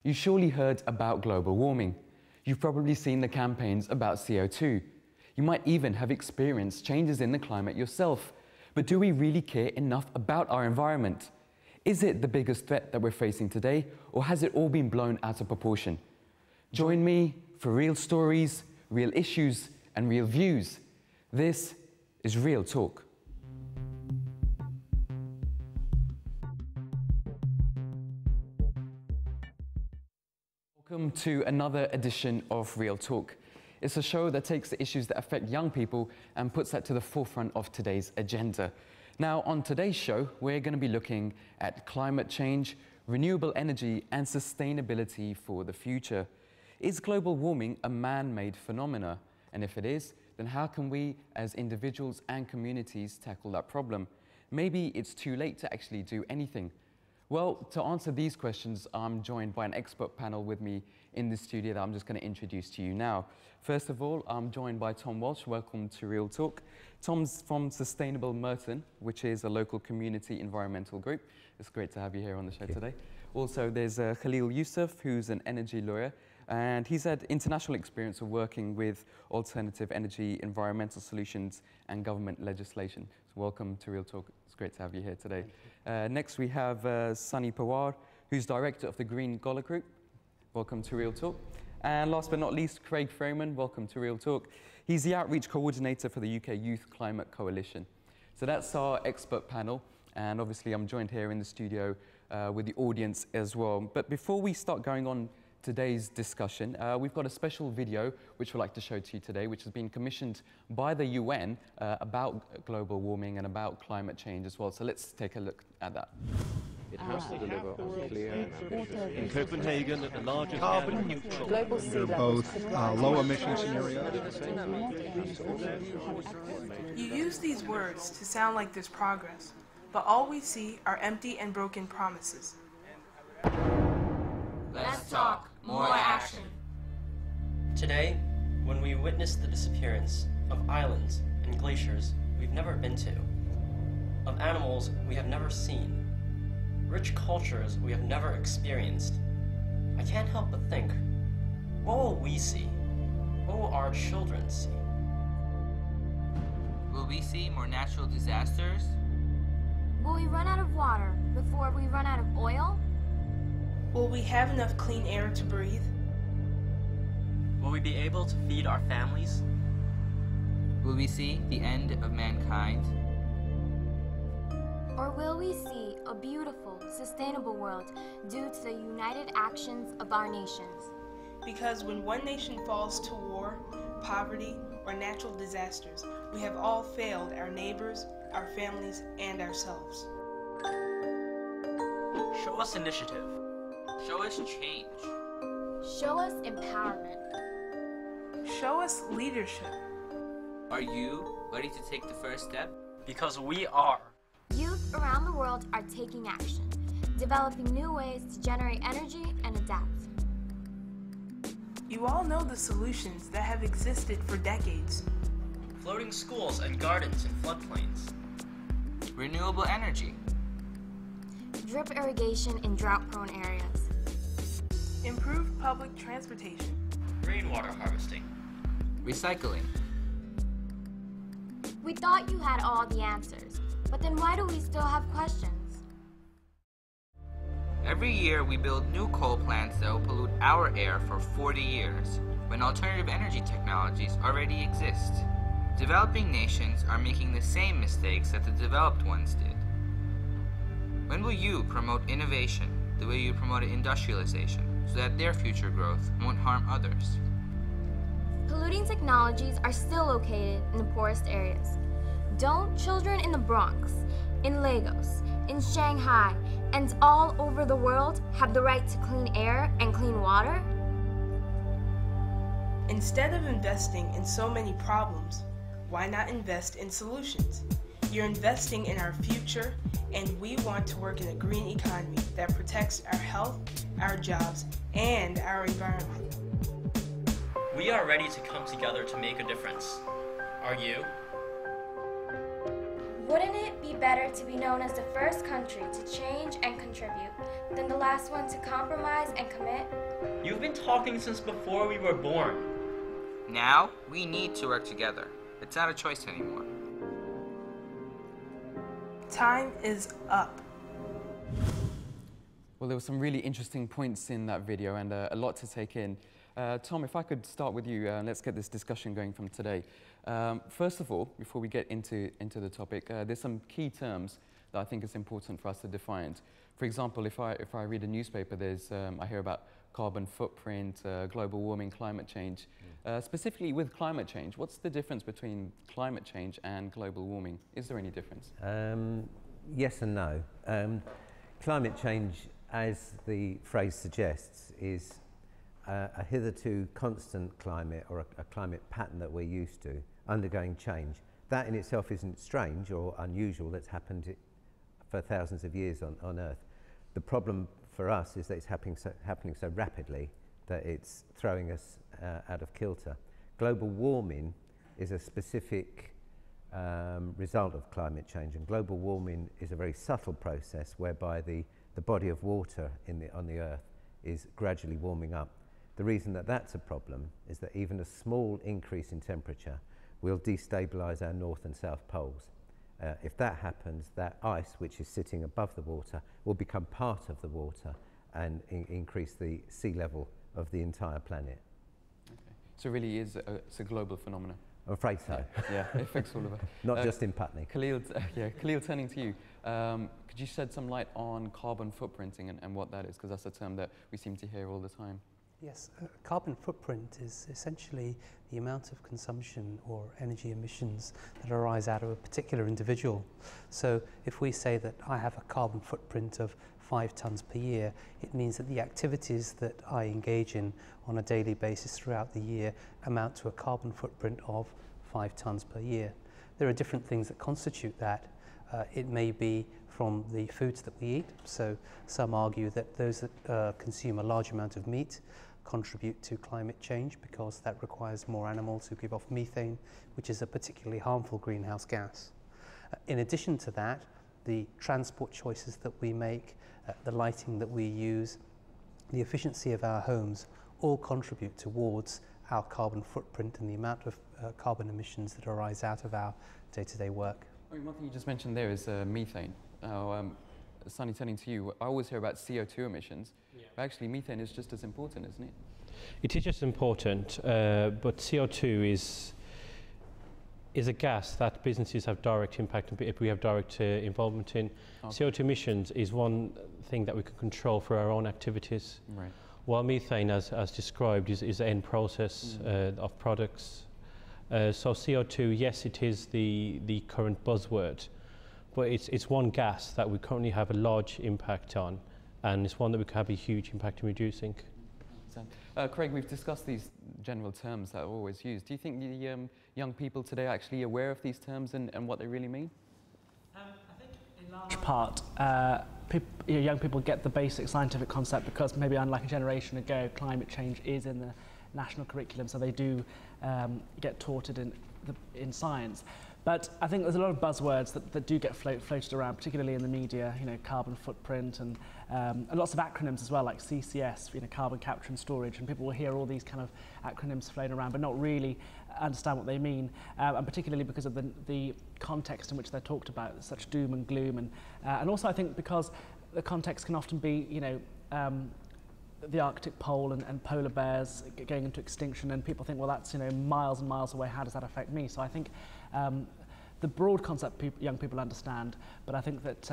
You surely heard about global warming. You've probably seen the campaigns about CO2. You might even have experienced changes in the climate yourself. But do we really care enough about our environment? Is it the biggest threat that we're facing today, or has it all been blown out of proportion? Join me for real stories, real issues, and real views. This is Real Talk. Welcome to another edition of Real Talk. It's a show that takes the issues that affect young people and puts that to the forefront of today's agenda. Now, on today's show, we're going to be looking at climate change, renewable energy, and sustainability for the future. Is global warming a man-made phenomena? And if it is, then how can we, as individuals and communities, tackle that problem? Maybe it's too late to actually do anything. Well, to answer these questions, I'm joined by an expert panel with me in the studio that I'm just going to introduce to you now. First of all, I'm joined by Tom Walsh. Welcome to Real Talk. Tom's from Sustainable Merton, which is a local community environmental group. It's great to have you here on the show today. Also, there's Khalil Youssef, who's an energy lawyer, and he's had international experience of working with alternative energy, environmental solutions, and government legislation. So welcome to Real Talk. It's great to have you here today. Next, we have Sunny Pawar, who's director of the Green Gola Group. Welcome to Real Talk. And last but not least, Craig Freeman. Welcome to Real Talk. He's the outreach coordinator for the UK Youth Climate Coalition. So that's our expert panel. And obviously, I'm joined here in the studio with the audience as well. But before we start going on today's discussion, we've got a special video which we'd like to show to you today, which has been commissioned by the UN about global warming and about climate change as well. So let's take a look at that. It has to deliver on clear in Copenhagen at the largest carbon neutral. Global sea They're both low emission scenarios. You use these words to sound like there's progress, but all we see are empty and broken promises. Let's talk, more action. Today, when we witness the disappearance of islands and glaciers we've never been to, of animals we have never seen, rich cultures we have never experienced, I can't help but think, what will we see? What will our children see? Will we see more natural disasters? Will we run out of water before we run out of oil? Will we have enough clean air to breathe? Will we be able to feed our families? Will we see the end of mankind? Or will we see a beautiful, sustainable world due to the united actions of our nations? Because when one nation falls to war, poverty, or natural disasters, we have all failed our neighbors, our families, and ourselves. Show us initiative. Show us change. Show us empowerment. Show us leadership. Are you ready to take the first step? Because we are. Youth around the world are taking action, developing new ways to generate energy and adapt. You all know the solutions that have existed for decades. Floating schools and gardens in floodplains. Renewable energy. Drip irrigation in drought-prone areas. Improved public transportation. Rainwater harvesting. Recycling. We thought you had all the answers, but then why do we still have questions? Every year we build new coal plants that will pollute our air for 40 years, when alternative energy technologies already exist. Developing nations are making the same mistakes that the developed ones did. When will you promote innovation the way you promoted industrialization so that their future growth won't harm others? Polluting technologies are still located in the poorest areas. Don't children in the Bronx, in Lagos, in Shanghai, and all over the world have the right to clean air and clean water? Instead of investing in so many problems, why not invest in solutions? You're investing in our future, and we want to work in a green economy that protects our health, our jobs, and our environment. We are ready to come together to make a difference. Are you? Wouldn't it be better to be known as the first country to change and contribute than the last one to compromise and commit? You've been talking since before we were born. Now, we need to work together. It's not a choice anymore. Time is up. Well, there were some really interesting points in that video and a lot to take in. Tom, if I could start with you, let's get this discussion going from today. First of all, before we get into the topic, there's some key terms that I think it's important for us to define. For example, if I read a newspaper, I hear about carbon footprint, global warming, climate change. Specifically with climate change, what's the difference between climate change and global warming? Is there any difference? Yes and no. Climate change, as the phrase suggests, is a hitherto constant climate or a climate pattern that we're used to, undergoing change. That in itself isn't strange or unusual. That's happened for thousands of years on Earth. The problem for us is that it's happening so rapidly that it's throwing us out of kilter. Global warming is a specific result of climate change, and global warming is a very subtle process whereby the body of water on the Earth is gradually warming up. The reason that that's a problem is that even a small increase in temperature will destabilize our north and south poles. If that happens, that ice, which is sitting above the water, will become part of the water and increase the sea level of the entire planet. Okay. So really it's a global phenomenon? I'm afraid so. Yeah, it affects all of us. Not just in Putney. Khalil, Khalil, turning to you, could you shed some light on carbon footprinting and what that is? Because that's a term that we seem to hear all the time. Yes, carbon footprint is essentially the amount of consumption or energy emissions that arise out of a particular individual. So if we say that I have a carbon footprint of 5 tonnes per year, it means that the activities that I engage in on a daily basis throughout the year amount to a carbon footprint of 5 tonnes per year. There are different things that constitute that. It may be from the foods that we eat. So some argue that those that consume a large amount of meat contribute to climate change because that requires more animals who give off methane, which is a particularly harmful greenhouse gas. In addition to that, the transport choices that we make, the lighting that we use, the efficiency of our homes all contribute towards our carbon footprint and the amount of carbon emissions that arise out of our day-to-day work. I mean, one thing you just mentioned there is methane. Sunny, turning to you, I always hear about CO2 emissions, but actually methane is just as important, isn't it? It is just important, but CO2 is a gas that businesses have direct impact on, if we have direct involvement in. Okay. CO2 emissions is one thing that we can control for our own activities. Right. While methane, as described, is the end process of products. So CO2, yes, it is the current buzzword, but it's one gas that we currently have a large impact on, and it's one that we can have a huge impact in reducing. Craig, we've discussed these general terms that are always used. Do you think the young people today are actually aware of these terms and what they really mean? I think in large part, young people get the basic scientific concept because maybe unlike a generation ago, climate change is in the national curriculum, so they do get taught it in science. But I think there's a lot of buzzwords that do get floated around, particularly in the media, carbon footprint and lots of acronyms as well, like CCS, carbon capture and storage, and people will hear all these kind of acronyms floating around but not really understand what they mean, and particularly because of the context in which they're talked about, such doom and gloom, and also I think because the context can often be, the Arctic pole and polar bears going into extinction, and people think, well, that's miles and miles away, how does that affect me? So I think the broad concept young people understand, but I think that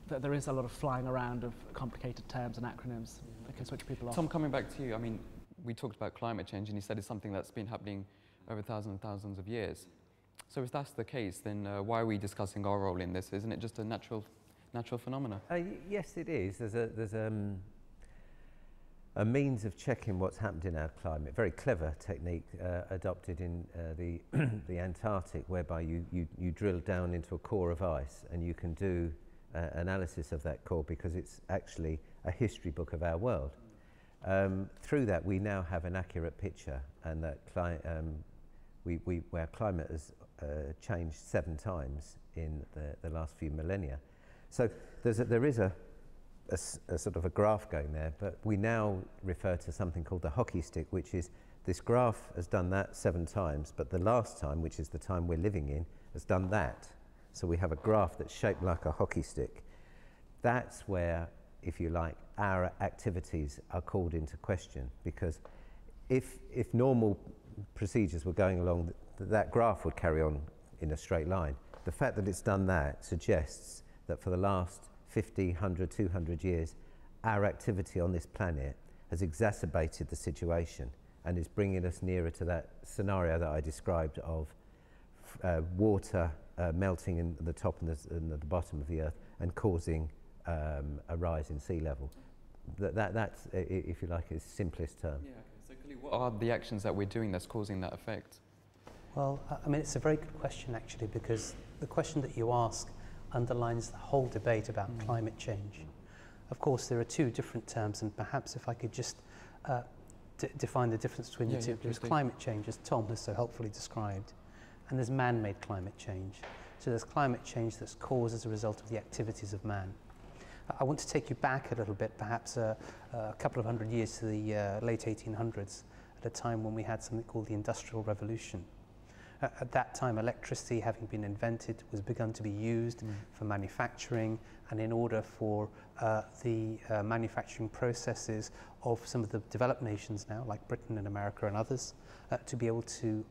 that there is a lot of flying around of complicated terms and acronyms that can switch people off. Tom, coming back to you, I mean, we talked about climate change and you said it's something that's been happening over thousands and thousands of years. So if that's the case, then why are we discussing our role in this? Isn't it just a natural phenomena? Yes, it is. There's a means of checking what's happened in our climate. Very clever technique adopted in the Antarctic, whereby you drill down into a core of ice and you can do analysis of that core because it's actually a history book of our world. Through that, we now have an accurate picture, and that our climate has changed 7 times in the last few millennia. So there is a sort of a graph going there, but we now refer to something called the hockey stick, which is this graph has done that 7 times, but the last time, which is the time we're living in, has done that. So we have a graph that's shaped like a hockey stick. That's where, if you like, our activities are called into question, because if normal procedures were going along, that graph would carry on in a straight line. The fact that it's done that suggests that for the last 50, 100, 200 years, our activity on this planet has exacerbated the situation and is bringing us nearer to that scenario that I described of water melting in the top and the bottom of the Earth and causing a rise in sea level. That's, if you like, its simplest term. Yeah, okay. So clearly, what are the actions that we're doing that's causing that effect? Well, I mean, it's a very good question, actually, because the question that you ask underlines the whole debate about climate change. Of course, there are 2 different terms, and perhaps if I could just define the difference between the 2. There's climate change, as Tom has so helpfully described, and there's man-made climate change. So there's climate change that's caused as a result of the activities of man. I want to take you back a little bit, perhaps a couple of hundred years to the late 1800s, at a time when we had something called the Industrial Revolution. At that time, electricity, having been invented, was begun to be used for manufacturing, and in order for the manufacturing processes of some of the developed nations now, like Britain and America and others, to be able to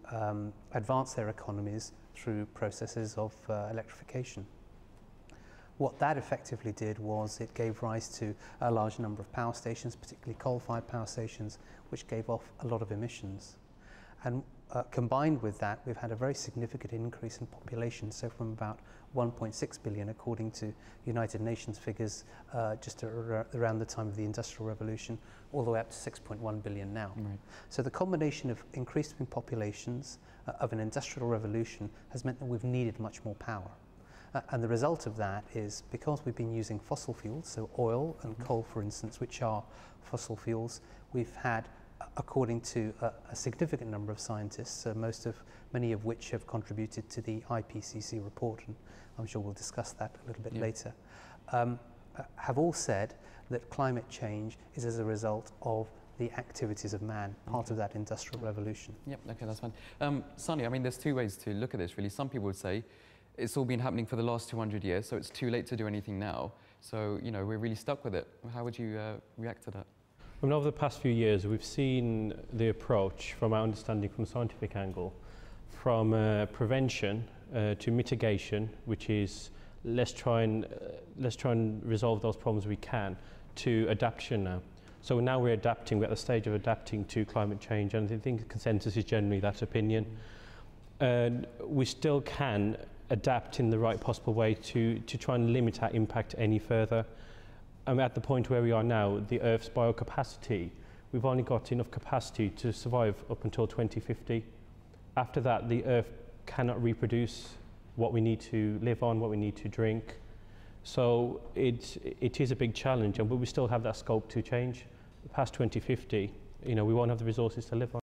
advance their economies through processes of electrification. What that effectively did was it gave rise to a large number of power stations, particularly coal-fired power stations, which gave off a lot of emissions. And combined with that, we've had a very significant increase in population. So from about 1.6 billion, according to United Nations figures, just around the time of the Industrial Revolution, all the way up to 6.1 billion now. Right. So the combination of increasing populations of an industrial revolution has meant that we've needed much more power. And the result of that is, because we've been using fossil fuels, so oil and coal, for instance, which are fossil fuels, we've had, according to a significant number of scientists, many of which have contributed to the IPCC report, and I'm sure we'll discuss that a little bit later, have all said that climate change is as a result of the activities of man, part of that industrial revolution. Yep, okay, that's fine. Sonny, I mean, there's 2 ways to look at this, really. Some people would say it's all been happening for the last 200 years, so it's too late to do anything now. So, you know, we're really stuck with it. How would you react to that? I mean, over the past few years, we've seen the approach, from our understanding from a scientific angle, from prevention to mitigation, which is let's try and resolve those problems we can, to adaptation now. So now we're adapting, we're at the stage of adapting to climate change, and I think the consensus is generally that opinion. And we still can adapt in the right possible way to try and limit our impact any further. I'm at the point where we are now, the Earth's biocapacity, we've only got enough capacity to survive up until 2050. After that, the Earth cannot reproduce what we need to live on, what we need to drink. So it is a big challenge, but we still have that scope to change. Past 2050, you know, we won't have the resources to live on.